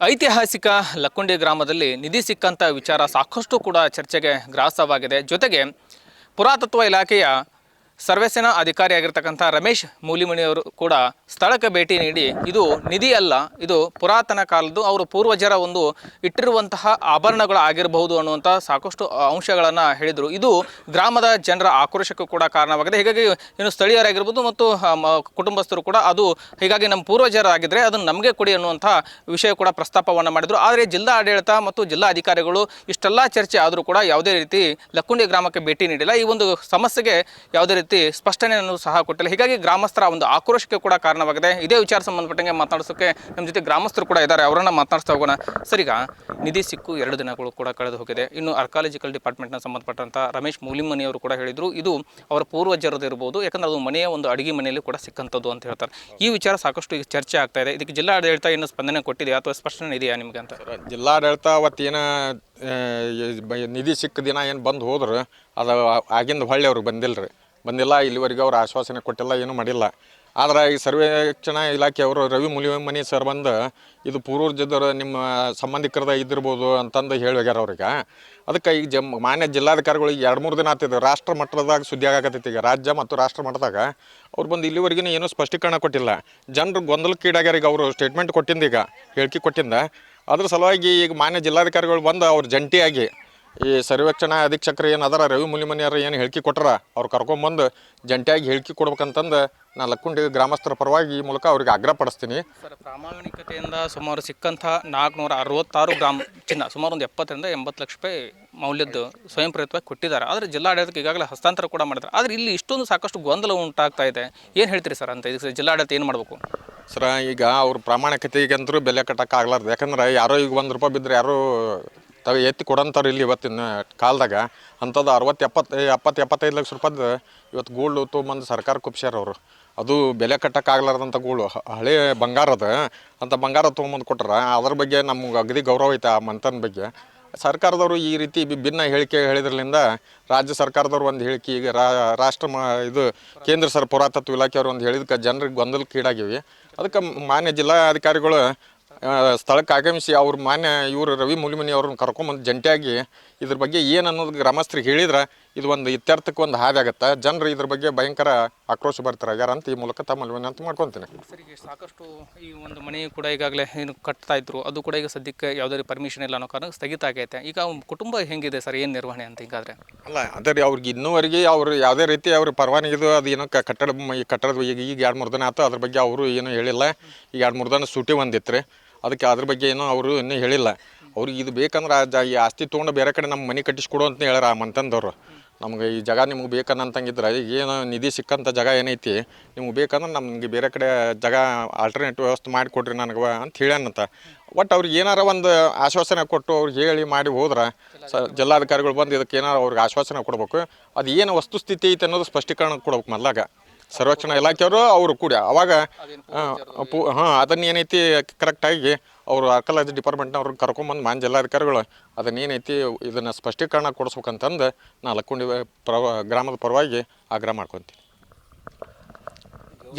ಐತಿಹಾಸಿಕ ಲಕ್ಕುಂಡಿ ಗ್ರಾಮದಲ್ಲಿ ನಿಧಿ ಸಿಕ್ಕಂಥ ವಿಚಾರ ಸಾಕಷ್ಟು ಕೂಡ ಚರ್ಚೆಗೆ ಗ್ರಾಸವಾಗಿದೆ. ಜೊತೆಗೆ ಪುರಾತತ್ವ ಇಲಾಖೆಯ ಸರ್ವೇಸೇನಾ ಅಧಿಕಾರಿಯಾಗಿರ್ತಕ್ಕಂಥ ರಮೇಶ್ ಮೂಲಿಮಣಿಯವರು ಕೂಡ ಸ್ಥಳಕ್ಕೆ ಭೇಟಿ ನೀಡಿ ಇದು ನಿಧಿ ಅಲ್ಲ, ಇದು ಪುರಾತನ ಕಾಲದ್ದು, ಅವರು ಪೂರ್ವಜರ ಒಂದು ಇಟ್ಟಿರುವಂತಹ ಆಭರಣಗಳು ಆಗಿರಬಹುದು ಅನ್ನುವಂಥ ಸಾಕಷ್ಟು ಅಂಶಗಳನ್ನು ಹೇಳಿದರು. ಇದು ಗ್ರಾಮದ ಜನರ ಆಕ್ರೋಶಕ್ಕೂ ಕೂಡ ಕಾರಣವಾಗಿದೆ. ಹೀಗಾಗಿ ಇನ್ನು ಸ್ಥಳೀಯರಾಗಿರ್ಬೋದು ಮತ್ತು ಕುಟುಂಬಸ್ಥರು ಕೂಡ ಅದು ಹೀಗಾಗಿ ನಮ್ಮ ಪೂರ್ವಜರಾಗಿದ್ದರೆ ಅದನ್ನು ನಮಗೆ ಕೊಡಿ ಅನ್ನುವಂಥ ವಿಷಯ ಕೂಡ ಪ್ರಸ್ತಾಪವನ್ನು ಮಾಡಿದರು. ಆದರೆ ಜಿಲ್ಲಾ ಆಡಳಿತ ಮತ್ತು ಜಿಲ್ಲಾ ಅಧಿಕಾರಿಗಳು ಇಷ್ಟೆಲ್ಲ ಚರ್ಚೆ ಆದರೂ ಕೂಡ ಯಾವುದೇ ರೀತಿ ಲಕ್ಕುಂಡಿ ಗ್ರಾಮಕ್ಕೆ ಭೇಟಿ ನೀಡಿಲ್ಲ. ಈ ಒಂದು ಸಮಸ್ಯೆಗೆ ಯಾವುದೇ ರೀತಿ ಸ್ಪಷ್ಟನೆಯನ್ನು ಸಹ ಕೊಟ್ಟಿಲ್ಲ. ಹೀಗಾಗಿ ಗ್ರಾಮಸ್ಥರ ಒಂದು ಆಕ್ರೋಶಕ್ಕೆ ಕೂಡ ಕಾರಣವಾಗಿದೆ. ಇದೇ ವಿಚಾರ ಸಂಬಂಧಪಟ್ಟಂಗೆ ಮಾತನಾಡಿಸೋಕೆ ನಮ್ಮ ಜೊತೆ ಗ್ರಾಮಸ್ಥರು ಕೂಡ ಇದ್ದಾರೆ, ಅವರನ್ನು ಮಾತನಾಡಿಸ್ತಾ ಹೋಗೋಣ. ಸರ್, ಈಗ ನಿಧಿ ಸಿಕ್ಕು 2 ದಿನಗಳು ಕೂಡ ಕಳೆದು ಹೋಗಿದೆ. ಇನ್ನು ಆರ್ಕಾಲಜಿಕಲ್ ಡಿಪಾರ್ಟ್ಮೆಂಟ್ನ ಸಂಬಂಧಪಟ್ಟಂಥ ರಮೇಶ್ ಮೂಲಿಮನಿಯವರು ಕೂಡ ಹೇಳಿದರು ಇದು ಅವರ ಪೂರ್ವಜರದ್ದು ಇರ್ಬೋದು, ಯಾಕಂದರೆ ಅದು ಮನೆಯ ಒಂದು ಅಡುಗೆ ಮನೆಯಲ್ಲಿ ಕೂಡ ಸಿಕ್ಕಂಥದ್ದು ಅಂತ ಹೇಳ್ತಾರೆ. ಈ ವಿಚಾರ ಸಾಕಷ್ಟು ಈಗ ಚರ್ಚೆ ಆಗ್ತಾ ಇದೆ. ಇದಕ್ಕೆ ಜಿಲ್ಲಾಡಳಿತ ಏನು ಸ್ಪಂದನೆ ಕೊಟ್ಟಿದೆಯಾ ಅಥವಾ ಸ್ಪಷ್ಟನೆ ಇದೆಯಾ ನಿಮಗೆ ಅಂತ? ಜಿಲ್ಲಾಡಳಿತ ಅವತ್ತೇನು ನಿಧಿ ಸಿಕ್ಕ ದಿನ ಏನು ಬಂದು ಹೋದ್ರೆ ಅದು ಆಗಿಂದ ಹೊಳ್ಳಿ ಅವ್ರಿಗೆ ಬಂದಿಲ್ಲ. ಇಲ್ಲಿವರೆಗೂ ಅವ್ರು ಆಶ್ವಾಸನೆ ಕೊಟ್ಟಿಲ್ಲ, ಏನೂ ಮಾಡಿಲ್ಲ. ಆದ್ರೆ ಈ ಸರ್ವೇಕ್ಷಣಾ ಇಲಾಖೆಯವರು ರವಿ ಮೂಲಿಮನಿ ಸರ್ ಬಂದು ಇದು ಪೂರ್ವಜರು ನಿಮ್ಮ ಸಂಬಂಧಿಕರದ ಇದ್ದಿರ್ಬೋದು ಅಂತಂದು ಹೋಗ್ಯಾರ ಅವ್ರಿಗೆ. ಅದಕ್ಕೆ ಈಗ ಮಾನ್ಯ ಜಿಲ್ಲಾಧಿಕಾರಿಗಳು 2-3 ದಿನ ಆಗ್ತಿದೆ, ರಾಷ್ಟ್ರ ಮಟ್ಟದಾಗ ಸುದ್ದಿ ಆಗತ್ತೈತಿ. ಈಗ ರಾಜ್ಯ ಮತ್ತು ರಾಷ್ಟ್ರ ಮಟ್ಟದಾಗ ಅವ್ರು ಬಂದು ಇಲ್ಲಿವರೆಗೂ ಏನೂ ಸ್ಪಷ್ಟೀಕರಣ ಕೊಟ್ಟಿಲ್ಲ. ಜನರು ಗೊಂದಲಕ್ಕೀಡಾಗ್ಯಾರ. ಈಗ ಅವರು ಸ್ಟೇಟ್ಮೆಂಟ್ ಕೊಟ್ಟಿಂದ, ಈಗ ಹೇಳಿಕೆ ಕೊಟ್ಟಿಂದ, ಅದ್ರ ಸಲುವಾಗಿ ಈಗ ಮಾನ್ಯ ಜಿಲ್ಲಾಧಿಕಾರಿಗಳು ಬಂದು ಅವ್ರು ಜಂಟಿಯಾಗಿ ಈ ಸರ್ವೇಕ್ಷಣಾ ಅಧೀಕ್ಷಕರು ಏನು ಅದರ ರವಿ ಮೂಲಿಮನಿಯವರು ಏನು ಹೇಳಿಕೆ ಕೊಟ್ಟರ ಅವ್ರು ಕರ್ಕೊಂಬಂದು ಜಂಟಿಯಾಗಿ ಹೇಳಿಕೆ ಕೊಡ್ಬೇಕಂತಂದು ನಾನು ಲಕ್ಕುಂಡಿ ಗ್ರಾಮಸ್ಥರ ಪರವಾಗಿ ಈ ಮೂಲಕ ಅವ್ರಿಗೆ ಆಗ್ರಹ ಪಡಿಸ್ತೀನಿ. ಸರ್, ಪ್ರಾಮಾಣಿಕತೆಯಿಂದ ಸುಮಾರು ಸಿಕ್ಕಂಥ 466 ಗ್ರಾಮ್ ಚಿನ್ನ, ಸುಮಾರು ಒಂದು 70-80 ಲಕ್ಷ ರೂಪಾಯಿ ಮೌಲ್ಯದ್ದು ಸ್ವಯಂ ಪ್ರೇರಿತವಾಗಿ ಕೊಟ್ಟಿದ್ದಾರೆ. ಆದರೆ ಜಿಲ್ಲಾಡಳಿತಕ್ಕೆ ಈಗಾಗಲೇ ಹಸ್ತಾಂತರ ಕೂಡ ಮಾಡಿದ್ದಾರೆ. ಆದರೆ ಇಲ್ಲಿ ಇಷ್ಟೊಂದು ಸಾಕಷ್ಟು ಗೊಂದಲ ಉಂಟಾಗ್ತಾ ಇದೆ. ಏನು ಹೇಳ್ತೀರಿ ಸರ್ ಅಂತ? ಇದಕ್ಕೆ ಜಿಲ್ಲಾಡಳಿತ ಏನು ಮಾಡಬೇಕು? ಸರ, ಈಗ ಅವ್ರ ಪ್ರಾಮಾಣಿಕತೆಗಂತರೂ ಬೆಲೆ ಕಟ್ಟೋಕ್ಕಾಗಲಾರ್ದು. ಯಾಕಂದ್ರೆ ಯಾರೋ ಈಗ 1 ರೂಪಾಯಿ ಬಿದ್ದರೆ ಯಾರೋ ಎತ್ತಿ ಕೊಡೋಂಥವ್ರು ಇಲ್ಲಿ ಇವತ್ತಿನ ಕಾಲದಾಗ ಅಂಥದ್ದು 60-70-75 ಲಕ್ಷ ರೂಪಾಯ್ದು ಇವತ್ತು ಗೋಲ್ಡು ತೊಗೊಂಬಂದು ಸರ್ಕಾರ ಕುಪ್ಸ್ಯಾರ ಅವರು. ಅದು ಬೆಲೆ ಕಟ್ಟೋಕ್ಕಾಗಲಾರ್ದಂಥ ಗೋಲ್ಡು, ಹಳೆ ಬಂಗಾರದ ಅಂಥ ಬಂಗಾರ ತೊಗೊಂಬಂದು ಕೊಟ್ರ. ಅದ್ರ ಬಗ್ಗೆ ನಮ್ಗೆ ಅಗದಿ ಗೌರವ ಐತೆ ಆ ಮಂತನ ಬಗ್ಗೆ. ಸರ್ಕಾರದವರು ಈ ರೀತಿ ಭಿನ್ನ ಹೇಳಿಕೆ ಹೇಳಿದ್ರಲಿಂದ ರಾಜ್ಯ ಸರ್ಕಾರದವ್ರು ಒಂದು ಹೇಳಿಕೆ, ಈಗ ಇದು ಕೇಂದ್ರ ಪುರಾತತ್ವ ಇಲಾಖೆಯವರು ಒಂದು ಹೇಳಿದಕ್ಕೆ ಜನರಿಗೆ ಗೊಂದಲಕ್ಕೀಡಾಗಿವೆ. ಅದಕ್ಕೆ ಮಾನ್ಯ ಜಿಲ್ಲಾಧಿಕಾರಿಗಳು ಸ್ಥಳಕ್ಕೆ ಆಗಮಿಸಿ ಅವ್ರ ಮಾನ್ಯ ಇವರು ರವಿ ಮೂಲಿಮನಿ ಅವ್ರನ್ನ ಕರ್ಕೊಂಬಂದು ಜಂಟಿಯಾಗಿ ಇದ್ರ ಬಗ್ಗೆ ಏನು ಅನ್ನೋದು ಗ್ರಾಮಸ್ಥರಿಗೆ ಹೇಳಿದ್ರೆ ಇದು ಒಂದು ಇತ್ಯರ್ಥಕ್ಕೆ ಒಂದು ಹಾದಿ ಆಗುತ್ತೆ. ಜನರು ಇದ್ರ ಬಗ್ಗೆ ಭಯಂಕರ ಆಕ್ರೋಶ ಬರ್ತಾರೆ ಅಂತ ಈ ಮೂಲಕ ತಮ್ಮಲ್ಲಿ ವಿನಂತಿ ಮಾಡ್ಕೊತೀನಿ. ಸರಿಗೆ ಸಾಕಷ್ಟು ಈ ಒಂದು ಮನೆ ಕೂಡ ಈಗಾಗಲೇ ಏನು ಕಟ್ತಾ ಇದ್ರು, ಅದು ಕೂಡ ಈಗ ಸದ್ಯಕ್ಕೆ ಯಾವುದೇ ಪರ್ಮಿಷನ್ ಇಲ್ಲ ಅನ್ನೋ ಕಾರಣ ಸ್ಥಗಿತ ಆಗೈತೆ. ಈಗ ಕುಟುಂಬ ಹೆಂಗಿದೆ ಸರ್, ಏನು ನಿರ್ವಹಣೆ ಅಂತ ಹೀಗಾದ್ರೆ? ಅಲ್ಲ, ಅದೇ ಅವ್ರಿಗೆ ಇನ್ನೂವರೆಗೆ ಅವ್ರು ಯಾವುದೇ ರೀತಿ ಅವ್ರ ಪರವಾನಗಿದು ಅದು ಏನೋ ಕಟ್ಟಡದ ಈಗ 2-3 ದಿನ ಆಯ್ತು. ಅದ್ರ ಬಗ್ಗೆ ಅವರು ಏನೂ ಹೇಳಿಲ್ಲ. ಈಗ 2-3 ದಿನ ಸೂಟಿ ಒಂದಿತ್ತು ರೀ, ಅದಕ್ಕೆ ಅದ್ರ ಬಗ್ಗೆ ಏನೋ ಅವರು ಇನ್ನೂ ಹೇಳಿಲ್ಲ. ಅವ್ರಿಗೆ ಇದು ಬೇಕಂದ್ರೆ ಈ ಆಸ್ತಿ ತೊಗೊಂಡು ಬೇರೆ ಕಡೆ ನಮ್ಮ ಮನೆ ಕಟ್ಟಿಸ್ಕೊಡು ಅಂತ ಹೇಳ್ಯಾರ ಆ ಮಂತಂದವ್ರು. ನಮ್ಗೆ ಈ ಜಾಗ ನಿಮ್ಗೆ ಬೇಕನ್ನಂತಂಗಿದ್ರೆ ಈಗ ಏನು ನಿಧಿ ಸಿಕ್ಕಂಥ ಜಾಗ ಏನೈತಿ ನಿಮ್ಗೆ ಬೇಕಂದ್ರೆ ನಮ್ಗೆ ಬೇರೆ ಕಡೆ ಜಾಗ ಆಲ್ಟರ್ನೇಟಿವ್ ವ್ಯವಸ್ಥೆ ಮಾಡಿಕೊಡ್ರಿ ನನಗೆ ಅಂತ ಹೇಳ್ಯಾನಂತ. ಒಟ್ಟು ಅವ್ರಿಗೆ ಏನಾರ ಒಂದು ಆಶ್ವಾಸನೆ ಕೊಟ್ಟು ಅವ್ರಿಗೆ ಹೇಳಿ ಮಾಡಿ ಹೋದ್ರೆ ಜಿಲ್ಲಾಧಿಕಾರಿಗಳು ಬಂದು ಇದಕ್ಕೆ ಏನಾರು ಅವ್ರಿಗೆ ಆಶ್ವಾಸನೆ ಕೊಡ್ಬೇಕು. ಅದು ಏನು ವಸ್ತುಸ್ಥಿತಿ ಐತೆ ಅನ್ನೋದು ಸ್ಪಷ್ಟೀಕರಣ ಕೊಡ್ಬೇಕು ಮೊದಲಾಗ ಸರ್ವೇಕ್ಷಣಾ ಇಲಾಖೆಯವರು ಅವರು ಕೂಡ. ಅವಾಗ ಅದನ್ನೇನೈತಿ ಕರೆಕ್ಟಾಗಿ ಅವರು ಆರ್ಕಾಲಜಿ ಡಿಪಾರ್ಟ್ಮೆಂಟ್ನವ್ರನ್ನ ಕರ್ಕೊಂಬಂದು ಮಾನ್ಯ ಜಿಲ್ಲಾಧಿಕಾರಿಗಳು ಅದನ್ನೇನೈತಿ ಇದನ್ನು ಸ್ಪಷ್ಟೀಕರಣ ಕೊಡಿಸ್ಬೇಕಂತಂದು ನಾನು ಲಕ್ಕುಂಡಿ ಗ್ರಾಮದ ಪರವಾಗಿ ಆಗ್ರಹ ಮಾಡ್ಕೊತೀನಿ.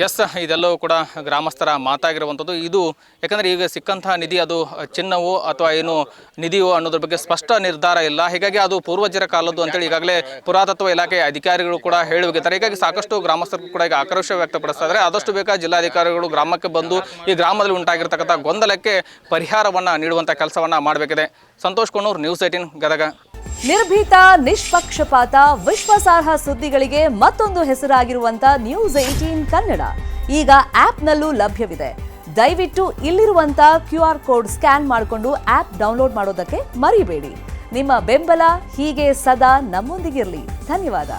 ಎಸ್, ಇದೆಲ್ಲವೂ ಕೂಡ ಗ್ರಾಮಸ್ಥರ ಮಾತಾಗಿರುವಂಥದ್ದು. ಇದು ಯಾಕಂದರೆ ಈಗ ಸಿಕ್ಕಂತಹ ನಿಧಿ ಅದು ಚಿನ್ನವೋ ಅಥವಾ ಏನು ನಿಧಿಯೋ ಅನ್ನೋದ್ರ ಬಗ್ಗೆ ಸ್ಪಷ್ಟ ನಿರ್ಧಾರ ಇಲ್ಲ. ಹೀಗಾಗಿ ಅದು ಪೂರ್ವಜರ ಕಾಲದ್ದು ಅಂತೇಳಿ ಈಗಾಗಲೇ ಪುರಾತತ್ವ ಇಲಾಖೆಯ ಅಧಿಕಾರಿಗಳು ಕೂಡ ಹೇಳಿ ಹೋಗಿದ್ದಾರೆ. ಹೀಗಾಗಿ ಸಾಕಷ್ಟು ಗ್ರಾಮಸ್ಥರು ಕೂಡ ಈಗ ಆಕ್ರೋಶ ವ್ಯಕ್ತಪಡಿಸ್ತಾ ಇದ್ದಾರೆ. ಆದಷ್ಟು ಬೇಗ ಜಿಲ್ಲಾಧಿಕಾರಿಗಳು ಗ್ರಾಮಕ್ಕೆ ಬಂದು ಈ ಗ್ರಾಮದಲ್ಲಿ ಉಂಟಾಗಿರ್ತಕ್ಕಂಥ ಗೊಂದಲಕ್ಕೆ ಪರಿಹಾರವನ್ನು ನೀಡುವಂಥ ಕೆಲಸವನ್ನು ಮಾಡಬೇಕಿದೆ. ಸಂತೋಷ್ ಕೊಣ್ಣೂರ್, ನ್ಯೂಸ್ 18 ಗದಗ. ನಿರ್ಭೀತ, ನಿಷ್ಪಕ್ಷಪಾತ, ವಿಶ್ವಾಸಾರ್ಹ ಸುದ್ದಿಗಳಿಗೆ ಮತ್ತೊಂದು ಹೆಸರಾಗಿರುವಂತ ನ್ಯೂಸ್ 18 ಕನ್ನಡ ಈಗ ಆಪ್ನಲ್ಲೂ ಲಭ್ಯವಿದೆ. ದಯವಿಟ್ಟು ಇಲ್ಲಿರುವಂತ QR ಕೋಡ್ ಸ್ಕ್ಯಾನ್ ಮಾಡಿಕೊಂಡು ಆಪ್ ಡೌನ್ಲೋಡ್ ಮಾಡೋದಕ್ಕೆ ಮರಿಬೇಡಿ. ನಿಮ್ಮ ಬೆಂಬಲ ಹೀಗೆ ಸದಾ ನಮ್ಮೊಂದಿಗಿರಲಿ. ಧನ್ಯವಾದ.